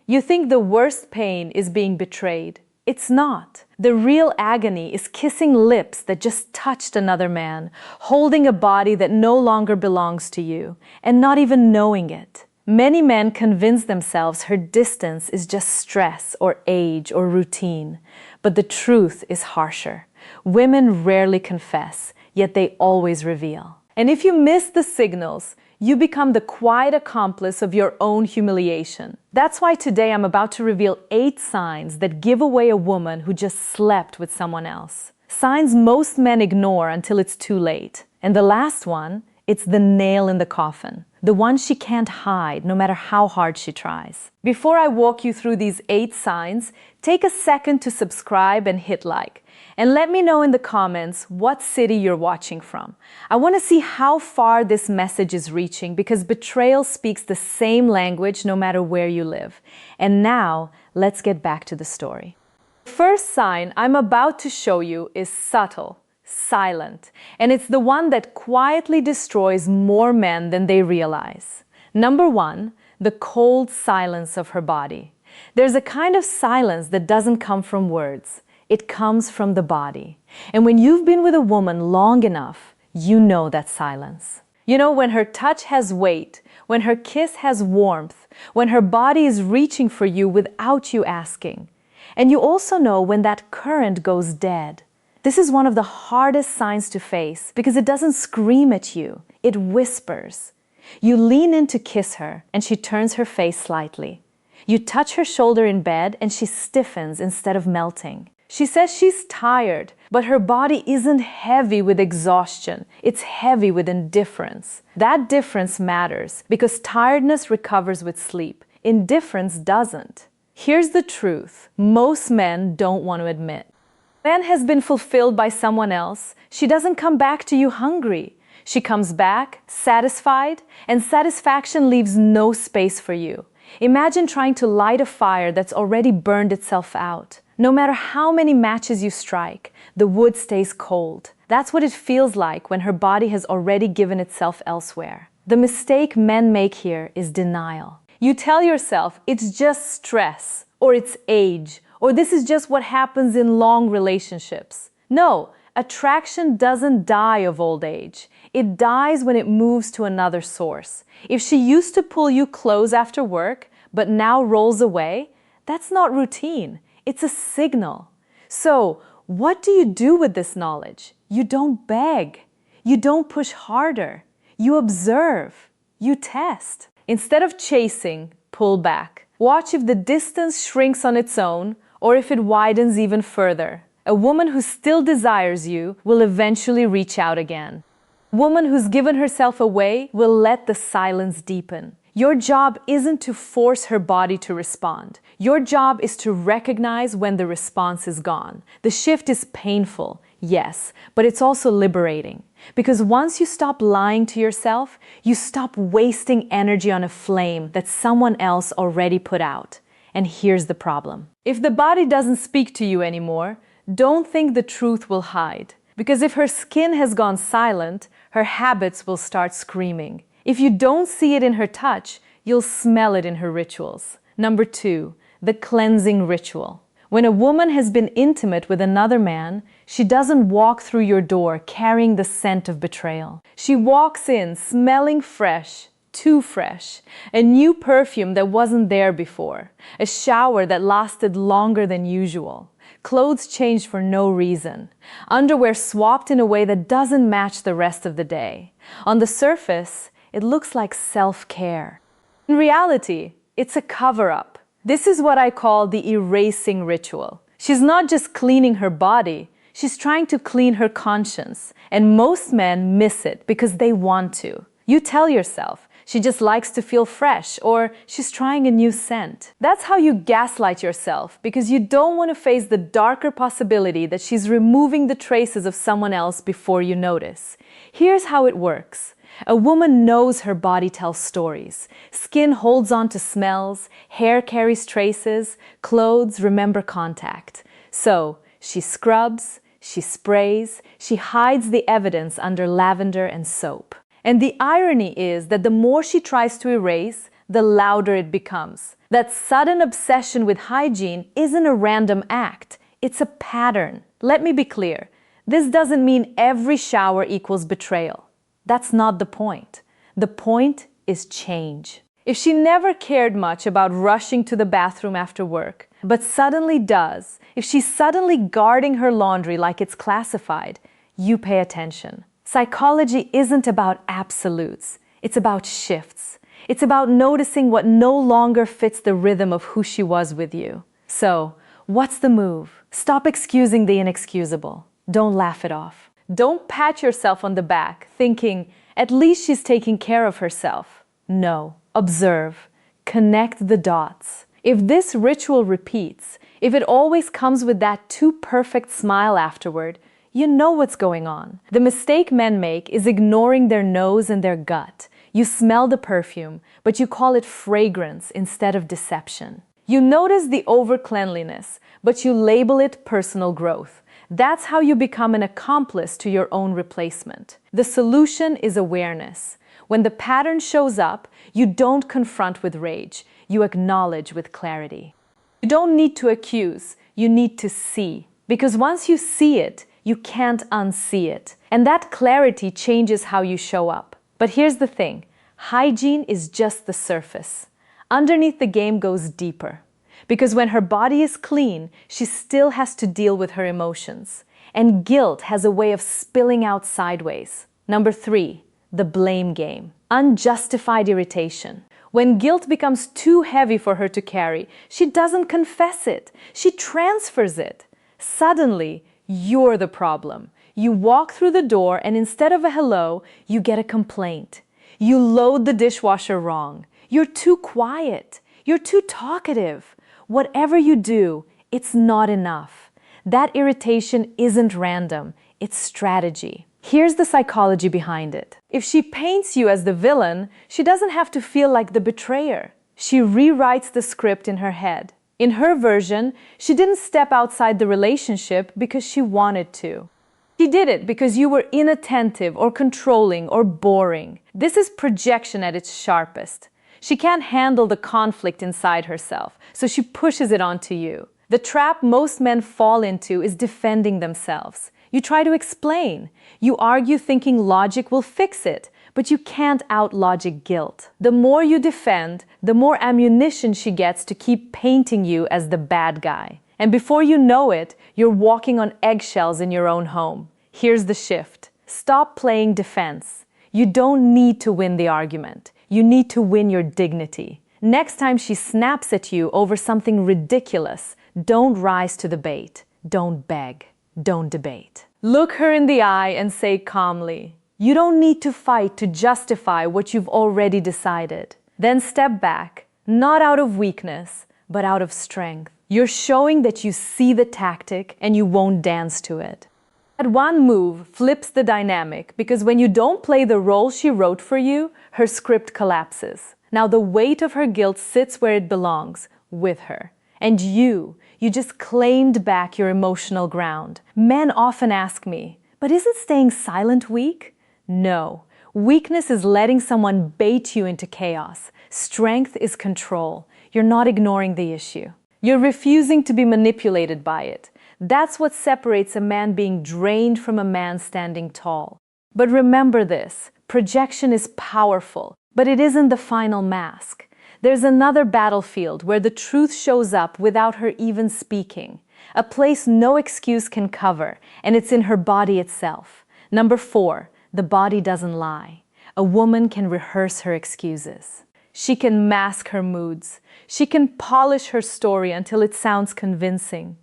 You think the worst pain is being betrayed. It's not. The real agony is kissing lips that just touched another man, holding a body that no longer belongs to you, and not even knowing it. Many men convince themselves her distance is just stress or age or routine, but the truth is harsher. Women rarely confess, yet they always reveal. And if you miss the signals, you become the quiet accomplice of your own humiliation. That's why today I'm about to reveal 8 signs that give away a woman who just slept with someone else. Signs most men ignore until it's too late. And the last one, it's the nail in the coffin. The one she can't hide, no matter how hard she tries. Before I walk you through these 8 signs, take a second to subscribe and hit like. And let me know in the comments what city you're watching from. I want to see how far this message is reaching because betrayal speaks the same language no matter where you live. And now, let's get back to the story. The first sign I'm about to show you is subtle, silent, and it's the one that quietly destroys more men than they realize. Number 1, the cold silence of her body. There's a kind of silence that doesn't come from words. It comes from the body. And when you've been with a woman long enough, you know that silence. You know when her touch has weight, when her kiss has warmth, when her body is reaching for you without you asking. And you also know when that current goes dead. This is one of the hardest signs to face because it doesn't scream at you, it whispers. You lean in to kiss her and she turns her face slightly. You touch her shoulder in bed and she stiffens instead of melting. She says she's tired, but her body isn't heavy with exhaustion. It's heavy with indifference. That difference matters because tiredness recovers with sleep. Indifference doesn't. Here's the truth most men don't want to admit. Man has been fulfilled by someone else. She doesn't come back to you hungry. She comes back satisfied, and satisfaction leaves no space for you. Imagine trying to light a fire that's already burned itself out. No matter how many matches you strike, the wood stays cold. That's what it feels like when her body has already given itself elsewhere. The mistake men make here is denial. You tell yourself it's just stress, or it's age, or this is just what happens in long relationships. No, attraction doesn't die of old age. It dies when it moves to another source. If she used to pull you close after work, but now rolls away, that's not routine. It's a signal. So, what do you do with this knowledge? You don't beg. You don't push harder. You observe. You test. Instead of chasing, pull back. Watch if the distance shrinks on its own or if it widens even further. A woman who still desires you will eventually reach out again. A woman who's given herself away will let the silence deepen. Your job isn't to force her body to respond. Your job is to recognize when the response is gone. The shift is painful, yes, but it's also liberating. Because once you stop lying to yourself, you stop wasting energy on a flame that someone else already put out. And here's the problem. If the body doesn't speak to you anymore, don't think the truth will hide. Because if her skin has gone silent, her habits will start screaming. If you don't see it in her touch, you'll smell it in her rituals. Number 2, the cleansing ritual. When a woman has been intimate with another man, she doesn't walk through your door carrying the scent of betrayal. She walks in smelling fresh, too fresh, a new perfume that wasn't there before, a shower that lasted longer than usual, clothes changed for no reason, underwear swapped in a way that doesn't match the rest of the day. On the surface, it looks like self-care. In reality, it's a cover-up. This is what I call the erasing ritual. She's not just cleaning her body, she's trying to clean her conscience. And most men miss it because they want to. You tell yourself, she just likes to feel fresh, or she's trying a new scent. That's how you gaslight yourself, because you don't want to face the darker possibility that she's removing the traces of someone else before you notice. Here's how it works. A woman knows her body tells stories. Skin holds on to smells, hair carries traces, clothes remember contact. So, she scrubs, she sprays, she hides the evidence under lavender and soap. And the irony is that the more she tries to erase, the louder it becomes. That sudden obsession with hygiene isn't a random act, it's a pattern. Let me be clear. This doesn't mean every shower equals betrayal. That's not the point. The point is change. If she never cared much about rushing to the bathroom after work, but suddenly does, if she's suddenly guarding her laundry like it's classified, you pay attention. Psychology isn't about absolutes. It's about shifts. It's about noticing what no longer fits the rhythm of who she was with you. So, what's the move? Stop excusing the inexcusable. Don't laugh it off. Don't pat yourself on the back, thinking, at least she's taking care of herself. No. Observe. Connect the dots. If this ritual repeats, if it always comes with that too perfect smile afterward, you know what's going on. The mistake men make is ignoring their nose and their gut. You smell the perfume, but you call it fragrance instead of deception. You notice the over-cleanliness, but you label it personal growth. That's how you become an accomplice to your own replacement. The solution is awareness. When the pattern shows up, you don't confront with rage, you acknowledge with clarity. You don't need to accuse, you need to see. Because once you see it, you can't unsee it. And that clarity changes how you show up. But here's the thing, hygiene is just the surface. Underneath, the game goes deeper. Because when her body is clean, she still has to deal with her emotions. And guilt has a way of spilling out sideways. Number 3, the blame game. Unjustified irritation. When guilt becomes too heavy for her to carry, she doesn't confess it. She transfers it. Suddenly, you're the problem. You walk through the door and instead of a hello, you get a complaint. You load the dishwasher wrong. You're too quiet. You're too talkative. Whatever you do, it's not enough. That irritation isn't random. It's strategy. Here's the psychology behind it. If she paints you as the villain, she doesn't have to feel like the betrayer. She rewrites the script in her head. In her version, she didn't step outside the relationship because she wanted to. She did it because you were inattentive or controlling or boring. This is projection at its sharpest. She can't handle the conflict inside herself, so she pushes it onto you. The trap most men fall into is defending themselves. You try to explain. You argue thinking logic will fix it, but you can't out-logic guilt. The more you defend, the more ammunition she gets to keep painting you as the bad guy. And before you know it, you're walking on eggshells in your own home. Here's the shift. Stop playing defense. You don't need to win the argument. You need to win your dignity. Next time she snaps at you over something ridiculous, don't rise to the bait. Don't beg. Don't debate. Look her in the eye and say calmly, you don't need to fight to justify what you've already decided. Then step back, not out of weakness, but out of strength. You're showing that you see the tactic and you won't dance to it. That one move flips the dynamic because when you don't play the role she wrote for you, her script collapses. Now the weight of her guilt sits where it belongs, with her. And you just claimed back your emotional ground. Men often ask me, but isn't staying silent weak? No. Weakness is letting someone bait you into chaos. Strength is control. You're not ignoring the issue. You're refusing to be manipulated by it. That's what separates a man being drained from a man standing tall. But remember this, projection is powerful, but it isn't the final mask. There's another battlefield where the truth shows up without her even speaking. A place no excuse can cover, and it's in her body itself. Number 4, the body doesn't lie. A woman can rehearse her excuses. She can mask her moods. She can polish her story until it sounds convincing.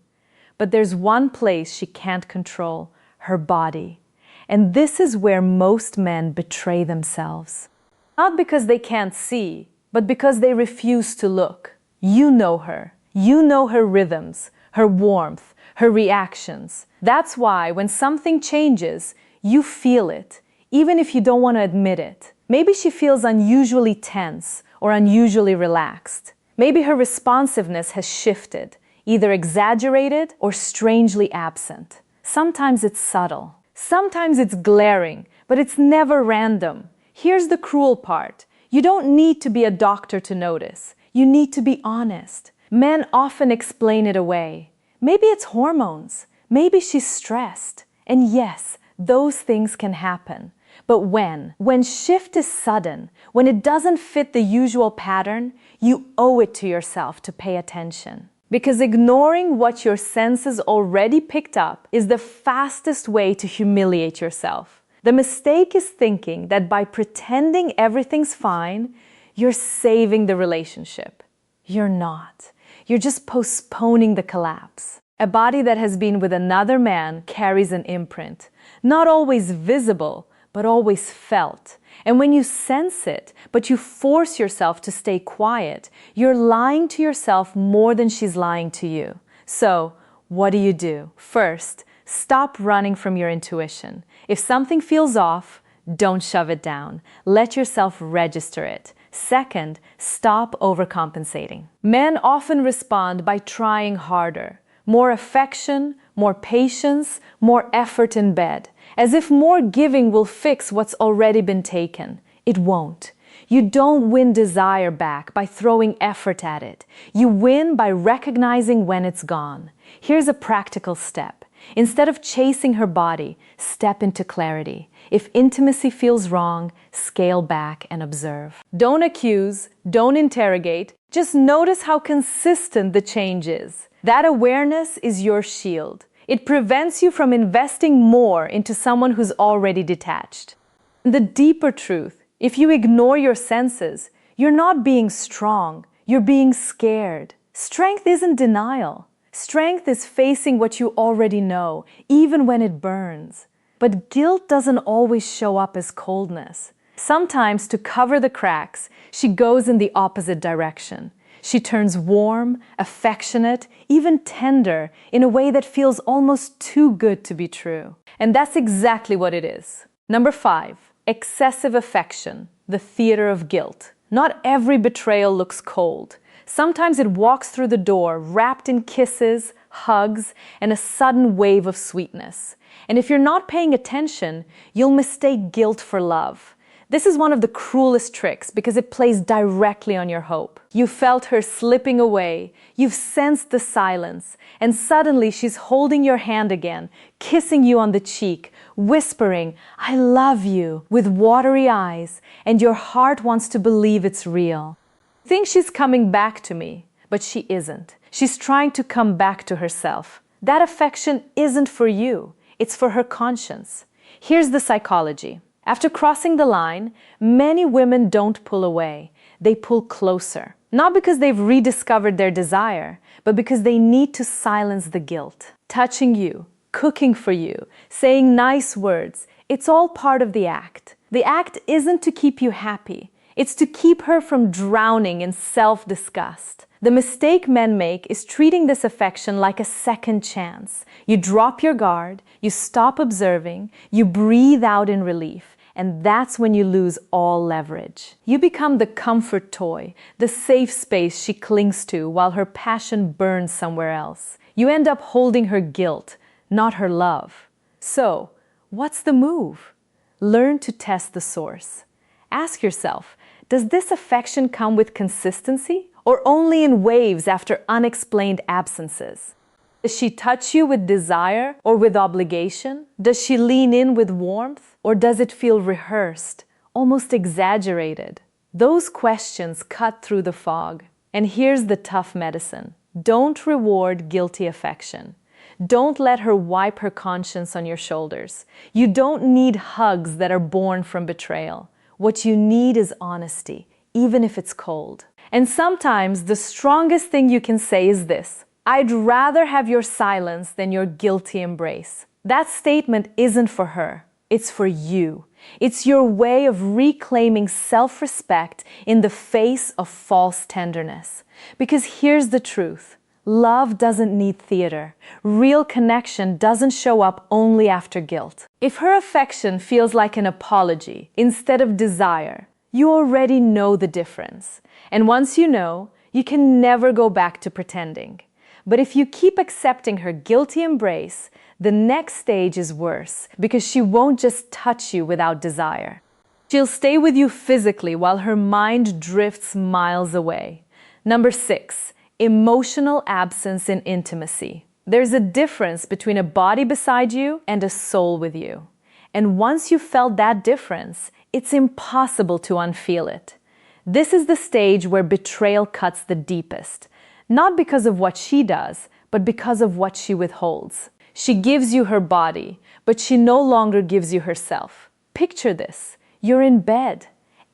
But there's one place she can't control, her body. And this is where most men betray themselves. Not because they can't see, but because they refuse to look. You know her. You know her rhythms, her warmth, her reactions. That's why when something changes, you feel it, even if you don't want to admit it. Maybe she feels unusually tense or unusually relaxed. Maybe her responsiveness has shifted, either exaggerated or strangely absent. Sometimes it's subtle. Sometimes it's glaring, but it's never random. Here's the cruel part. You don't need to be a doctor to notice. You need to be honest. Men often explain it away. Maybe it's hormones. Maybe she's stressed. And yes, those things can happen. But when shift is sudden, when it doesn't fit the usual pattern, you owe it to yourself to pay attention. Because ignoring what your senses already picked up is the fastest way to humiliate yourself. The mistake is thinking that by pretending everything's fine, you're saving the relationship. You're not. You're just postponing the collapse. A body that has been with another man carries an imprint, not always visible, but always felt. And when you sense it, but you force yourself to stay quiet, you're lying to yourself more than she's lying to you. So, what do? First, stop running from your intuition. If something feels off, don't shove it down. Let yourself register it. Second, stop overcompensating. Men often respond by trying harder. More affection, more patience, more effort in bed. As if more giving will fix what's already been taken. It won't. You don't win desire back by throwing effort at it. You win by recognizing when it's gone. Here's a practical step. Instead of chasing her body, step into clarity. If intimacy feels wrong, scale back and observe. Don't accuse, don't interrogate, just notice how consistent the change is. That awareness is your shield. It prevents you from investing more into someone who's already detached. The deeper truth, if you ignore your senses, you're not being strong, you're being scared. Strength isn't denial. Strength is facing what you already know, even when it burns. But guilt doesn't always show up as coldness. Sometimes, to cover the cracks, she goes in the opposite direction. She turns warm, affectionate, even tender in a way that feels almost too good to be true. And that's exactly what it is. Number 5, excessive affection, the theater of guilt. Not every betrayal looks cold. Sometimes it walks through the door wrapped in kisses, hugs, and a sudden wave of sweetness. And if you're not paying attention, you'll mistake guilt for love. This is one of the cruelest tricks because it plays directly on your hope. You felt her slipping away, you've sensed the silence, and suddenly she's holding your hand again, kissing you on the cheek, whispering, "I love you," with watery eyes, and your heart wants to believe it's real. You think she's coming back to me, but she isn't. She's trying to come back to herself. That affection isn't for you, it's for her conscience. Here's the psychology. After crossing the line, many women don't pull away. They pull closer. Not because they've rediscovered their desire, but because they need to silence the guilt. Touching you, cooking for you, saying nice words, it's all part of the act. The act isn't to keep you happy. It's to keep her from drowning in self-disgust. The mistake men make is treating this affection like a second chance. You drop your guard, you stop observing, you breathe out in relief, and that's when you lose all leverage. You become the comfort toy, the safe space she clings to while her passion burns somewhere else. You end up holding her guilt, not her love. So, what's the move? Learn to test the source. Ask yourself, does this affection come with consistency? Or only in waves after unexplained absences? Does she touch you with desire or with obligation? Does she lean in with warmth? Or does it feel rehearsed, almost exaggerated? Those questions cut through the fog. And here's the tough medicine. Don't reward guilty affection. Don't let her wipe her conscience on your shoulders. You don't need hugs that are born from betrayal. What you need is honesty, even if it's cold. And sometimes the strongest thing you can say is this: I'd rather have your silence than your guilty embrace. That statement isn't for her, it's for you. It's your way of reclaiming self-respect in the face of false tenderness. Because here's the truth: love doesn't need theater. Real connection doesn't show up only after guilt. If her affection feels like an apology instead of desire, you already know the difference. And once you know, you can never go back to pretending. But if you keep accepting her guilty embrace, the next stage is worse because she won't just touch you without desire. She'll stay with you physically while her mind drifts miles away. Number 6, emotional absence in intimacy. There's a difference between a body beside you and a soul with you. And once you've felt that difference, it's impossible to unfeel it. This is the stage where betrayal cuts the deepest, not because of what she does, but because of what she withholds. She gives you her body, but she no longer gives you herself. Picture this. You're in bed.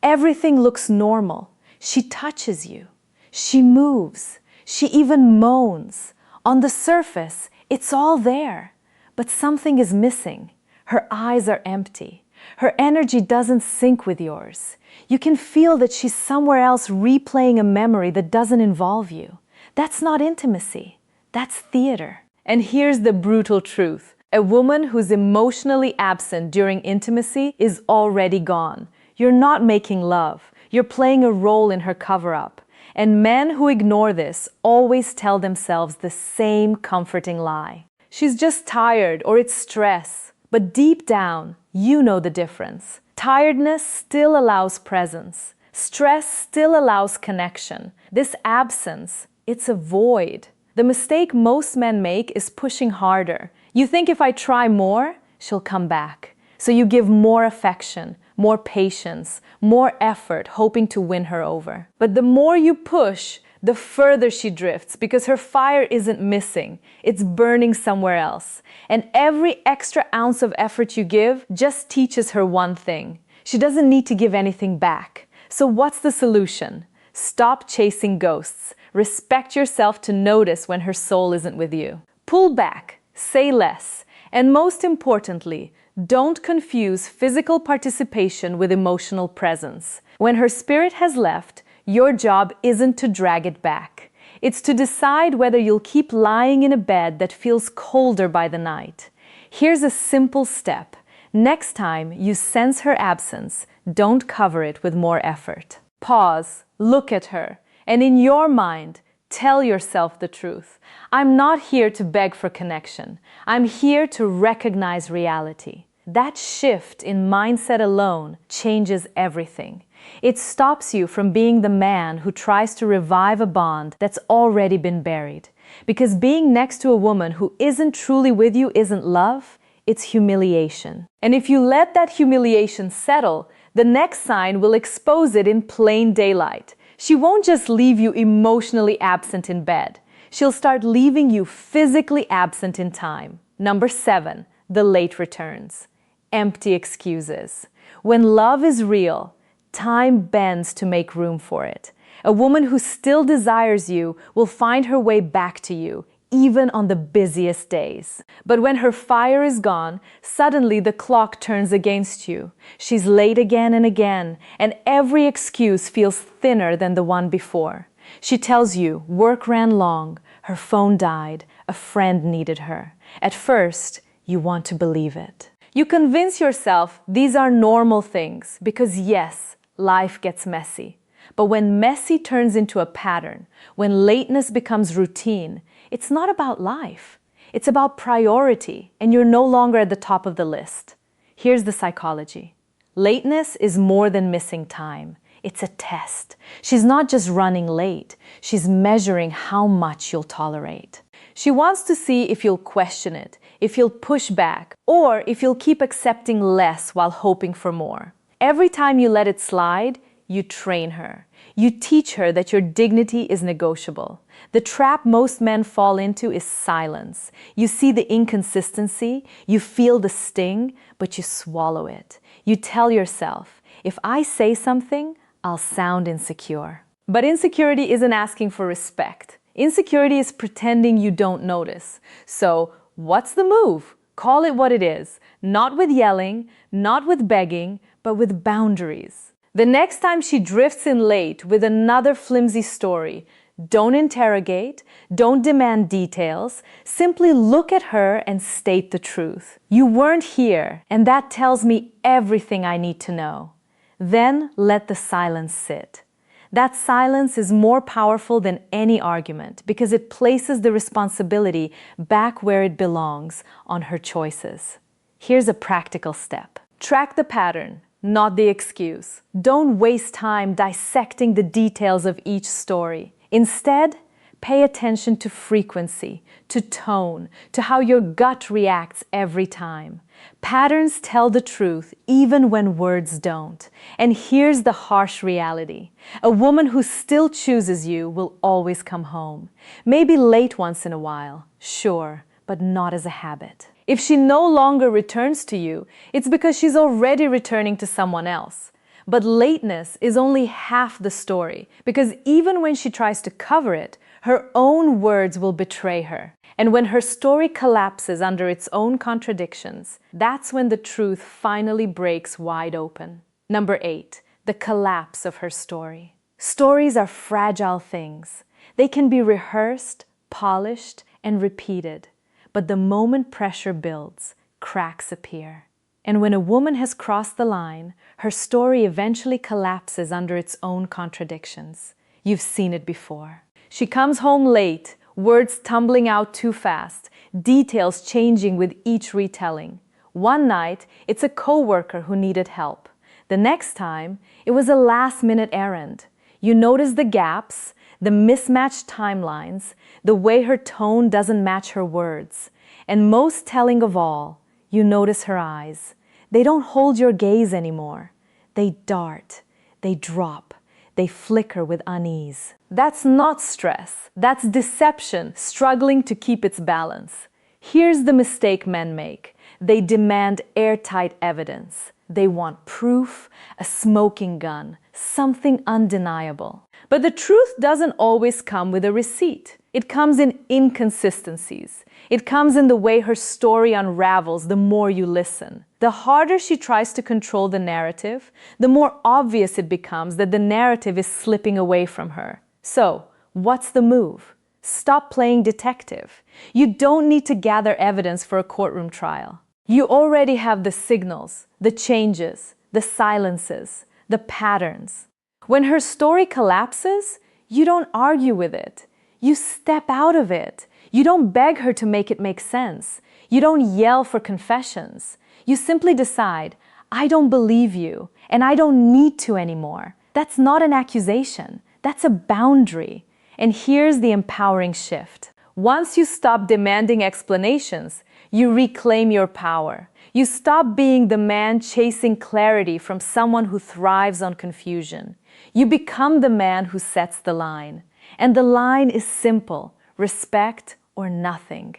Everything looks normal. She touches you. She moves. She even moans. On the surface, it's all there. But something is missing. Her eyes are empty. Her energy doesn't sync with yours. You can feel that she's somewhere else replaying a memory that doesn't involve you. That's not intimacy. That's theater. And here's the brutal truth. A woman who's emotionally absent during intimacy is already gone. You're not making love. You're playing a role in her cover-up. And men who ignore this always tell themselves the same comforting lie. She's just tired, or it's stress. But deep down, you know the difference. Tiredness still allows presence. Stress still allows connection. This absence, it's a void. The mistake most men make is pushing harder. You think if I try more, she'll come back. So you give more affection, more patience, more effort, hoping to win her over. But the more you push, the further she drifts because her fire isn't missing. It's burning somewhere else. And every extra ounce of effort you give just teaches her one thing. She doesn't need to give anything back. So what's the solution? Stop chasing ghosts. Respect yourself to notice when her soul isn't with you. Pull back, say less, and most importantly, don't confuse physical participation with emotional presence. When her spirit has left, your job isn't to drag it back. It's to decide whether you'll keep lying in a bed that feels colder by the night. Here's a simple step. Next time you sense her absence, don't cover it with more effort. Pause, look at her, and in your mind, tell yourself the truth. I'm not here to beg for connection. I'm here to recognize reality. That shift in mindset alone changes everything. It stops you from being the man who tries to revive a bond that's already been buried. Because being next to a woman who isn't truly with you isn't love, it's humiliation. And if you let that humiliation settle, the next sign will expose it in plain daylight. She won't just leave you emotionally absent in bed. She'll start leaving you physically absent in time. Number 7, the late returns. Empty excuses. When love is real, time bends to make room for it. A woman who still desires you will find her way back to you, even on the busiest days. But when her fire is gone, suddenly the clock turns against you. She's late again and again, and every excuse feels thinner than the one before. She tells you work ran long, her phone died, a friend needed her. At first, you want to believe it. You convince yourself these are normal things because yes, life gets messy. But when messy turns into a pattern, when lateness becomes routine, it's not about life. It's about priority, and you're no longer at the top of the list. Here's the psychology. Lateness is more than missing time. It's a test. She's not just running late. She's measuring how much you'll tolerate. She wants to see if you'll question it, if you'll push back, or if you'll keep accepting less while hoping for more. Every time you let it slide, you train her. You teach her that your dignity is negotiable. The trap most men fall into is silence. You see the inconsistency, you feel the sting, but you swallow it. You tell yourself, if I say something, I'll sound insecure. But insecurity isn't asking for respect. Insecurity is pretending you don't notice. So, what's the move? Call it what it is. Not with yelling, not with begging, but with boundaries. The next time she drifts in late with another flimsy story, don't interrogate, don't demand details, simply look at her and state the truth. You weren't here, and that tells me everything I need to know. Then let the silence sit. That silence is more powerful than any argument because it places the responsibility back where it belongs, on her choices. Here's a practical step. Track the pattern. not the excuse. Don't waste time dissecting the details of each story. Instead, pay attention to frequency, to tone, to how your gut reacts every time. Patterns tell the truth even when words don't. And here's the harsh reality. A woman who still chooses you will always come home. Maybe late once in a while, sure, but not as a habit. If she no longer returns to you, it's because she's already returning to someone else. But lateness is only half the story, because even when she tries to cover it, her own words will betray her. And when her story collapses under its own contradictions, that's when the truth finally breaks wide open. Number 8, the collapse of her story. Stories are fragile things. They can be rehearsed, polished, and repeated. But the moment pressure builds, cracks appear. And when a woman has crossed the line, her story eventually collapses under its own contradictions. You've seen it before. She comes home late, words tumbling out too fast, details changing with each retelling. One night, it's a coworker who needed help. The next time, it was a last-minute errand. You notice the gaps, the mismatched timelines, the way her tone doesn't match her words. And most telling of all, you notice her eyes. They don't hold your gaze anymore. They dart, they drop, they flicker with unease. That's not stress. That's deception struggling to keep its balance. Here's the mistake men make. They demand airtight evidence. They want proof, a smoking gun, something undeniable. But the truth doesn't always come with a receipt. It comes in inconsistencies. It comes in the way her story unravels the more you listen. The harder she tries to control the narrative, the more obvious it becomes that the narrative is slipping away from her. So, what's the move? Stop playing detective. You don't need to gather evidence for a courtroom trial. You already have the signals, the changes, the silences, the patterns. When her story collapses, you don't argue with it. You step out of it. You don't beg her to make it make sense. You don't yell for confessions. You simply decide, I don't believe you, and I don't need to anymore. That's not an accusation. That's a boundary. And here's the empowering shift. Once you stop demanding explanations, you reclaim your power. You stop being the man chasing clarity from someone who thrives on confusion. You become the man who sets the line. And the line is simple: respect or nothing.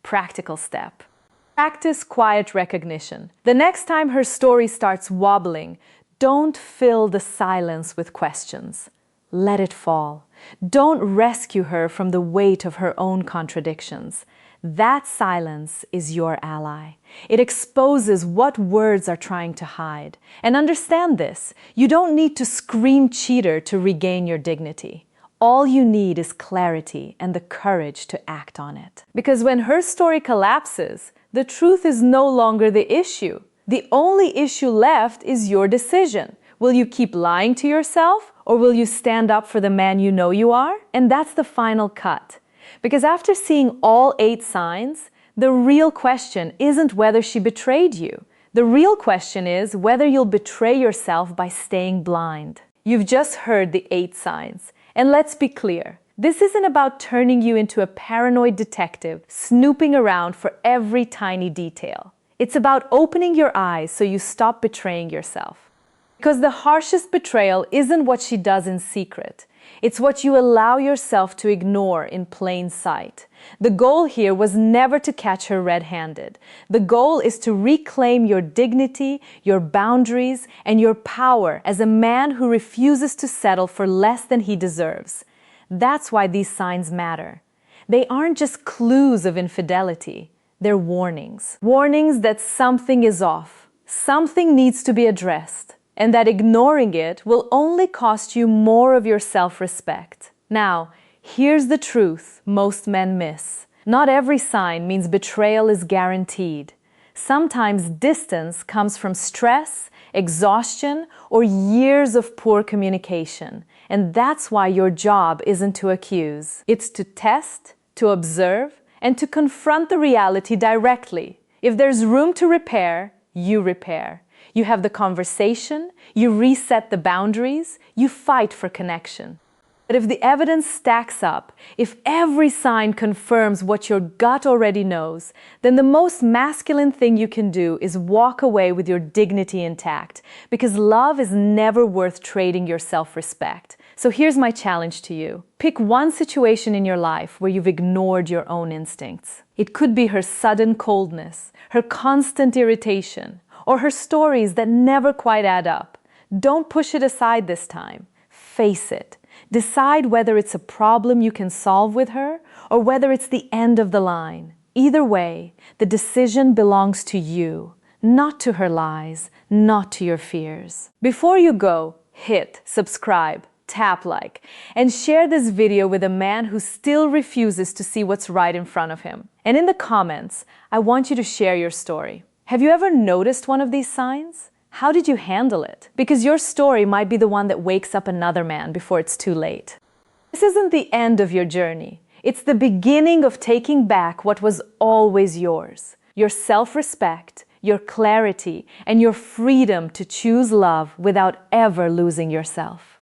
Practical step. Practice quiet recognition. The next time her story starts wobbling, don't fill the silence with questions. Let it fall. Don't rescue her from the weight of her own contradictions. That silence is your ally. It exposes what words are trying to hide. And understand this, you don't need to scream cheater to regain your dignity. All you need is clarity and the courage to act on it. Because when her story collapses, the truth is no longer the issue. The only issue left is your decision. Will you keep lying to yourself, or will you stand up for the man you know you are? And that's the final cut. Because after seeing all 8 signs, the real question isn't whether she betrayed you. The real question is whether you'll betray yourself by staying blind. You've just heard the 8 signs. And let's be clear, this isn't about turning you into a paranoid detective snooping around for every tiny detail. It's about opening your eyes so you stop betraying yourself. Because the harshest betrayal isn't what she does in secret. It's what you allow yourself to ignore in plain sight. The goal here was never to catch her red-handed. The goal is to reclaim your dignity, your boundaries, and your power as a man who refuses to settle for less than he deserves. That's why these signs matter. They aren't just clues of infidelity. They're warnings. Warnings that something is off. Something needs to be addressed. And that ignoring it will only cost you more of your self-respect. Now, here's the truth most men miss. Not every sign means betrayal is guaranteed. Sometimes distance comes from stress, exhaustion, or years of poor communication. And that's why your job isn't to accuse. It's to test, to observe, and to confront the reality directly. If there's room to repair, you repair. You have the conversation, you reset the boundaries, you fight for connection. But if the evidence stacks up, if every sign confirms what your gut already knows, then the most masculine thing you can do is walk away with your dignity intact, because love is never worth trading your self-respect. So here's my challenge to you. Pick one situation in your life where you've ignored your own instincts. It could be her sudden coldness, her constant irritation, or her stories that never quite add up. Don't push it aside this time. Face it. Decide whether it's a problem you can solve with her or whether it's the end of the line. Either way, the decision belongs to you, not to her lies, not to your fears. Before you go, hit subscribe, tap like, and share this video with a man who still refuses to see what's right in front of him. And in the comments, I want you to share your story. Have you ever noticed one of these signs? How did you handle it? Because your story might be the one that wakes up another man before it's too late. This isn't the end of your journey. It's the beginning of taking back what was always yours. Your self-respect, your clarity, and your freedom to choose love without ever losing yourself.